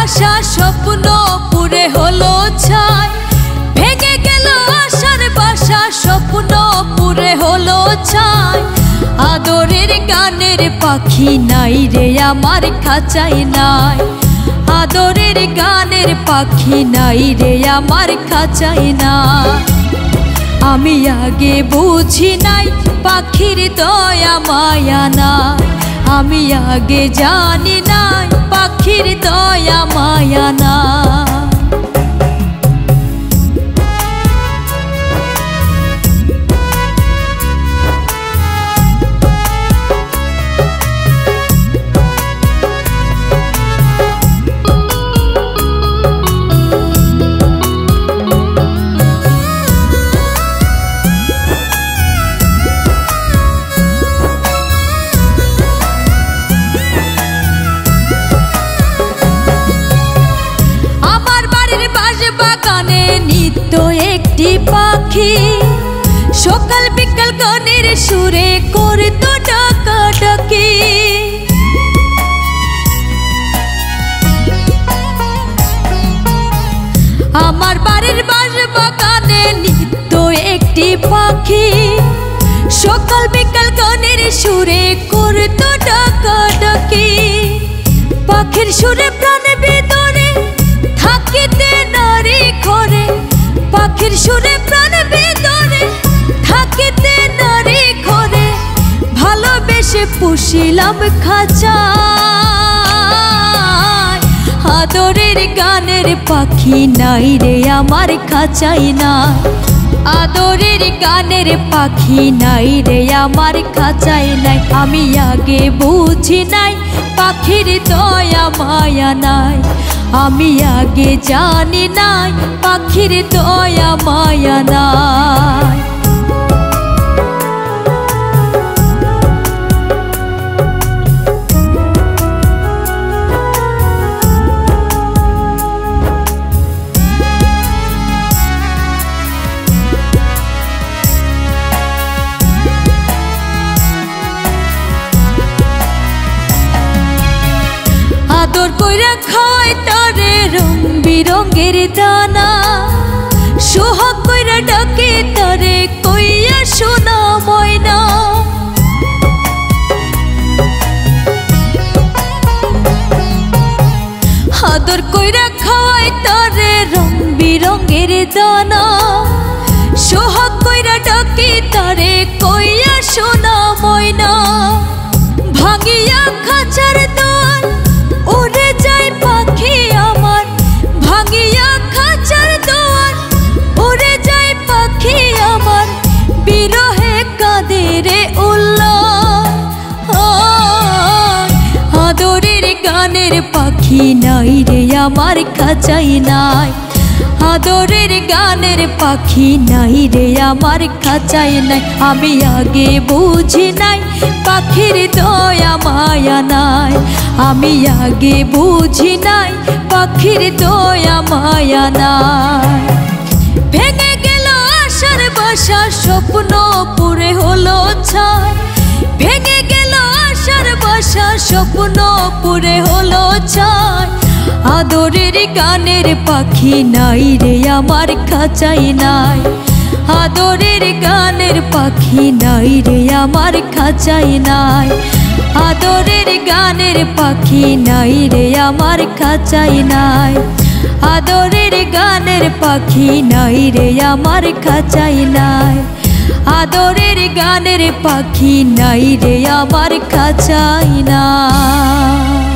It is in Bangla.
বাসা স্বপ্ন পুরে হলো ছাই, ভেঙে গেল আশার বাসা স্বপ্ন পুরে হলো ছাই। আদরের গানের পাখি নাই রে আমার খাঁচাই নাই, আদরের গানের পাখি নাই রে আমার খাঁচাই নাই। আমি আগে বুঝি নাই পাখির দয়া মায়া নাই, আমি আগে জানি নাই পাখির দয়া মায়া নাই। বাগানে নিত্য একটি পাখি, সকাল বিকাল গানের সুরে করতো ডাকাডাকি। আমার বাড়ির বাগানে নিত্য একটি পাখি, সকাল বিকাল গানের সুরে করতো ডাকাডাকি। পাখির সুরে প্রাণে ভিতরে থাকিতে নারী ঘরে, পাখির সুরে প্রাণে ভিতরে থাকিতে নারী ঘরে। ভালোবেসে পুষিলাম খাঁচায়, আদরের গানের পাখি নাই রে আমার খাঁচাই নাই, আদরের গানের পাখি নাই রে আমার খাঁচাই নাই। আমি আগে বুঝি নাই পাখির দয়া মায়া নাই, আমি আগে জানি নাই পাখির দয়া মায়া নাই। আদর কইরা খাওয়াই তারে রং বিরঙের দানা, সোহাগ কইরা ডাকে তারে কইয়া সোনা ময়না। আদর কইরা খাওয়াই তারে রং বিরঙের দানা, সোহাগ কইরা ডাকে তারে কইয়া সোনা ময়না। ভাঙিয়া খাঁচার দোয়ার উড়ে যায় পাখি আমার, ভাঙিয়া খাঁচার দোয়ার উড়ে যায় পাখি আমার। বিরহে কাঁদে রে উল্লাস, আদরের গানের পাখি নাই রে আমার খাঁচাই নাই, আদরের গানের পাখি নাই রে আমার খাঁচাই নাই। আমি আগে বুঝি নাই পাখির দয়া মায়া নাই, আমি আগে বুঝি নাই পাখির দয়া মায়া নাই। ভেঙে গেল আশার বাসা স্বপ্ন পুরে হলো ছাই, ভেঙে গেল আশার বাসা স্বপ্ন পুরে হলো ছাই। আদরের গানের পাখি নাই রে আমার খাঁচাই নাই, আদরের গানের পাখি নাই রে আমার খাঁচাই নাই, আদরের গানের পাখি নাই রে আমার খাঁচাই নাই, আদরের গানের পাখি নাই রে আমার খাঁচাই নাই, আদরের গানের পাখি নাই রে আমার খাঁচাই নাই।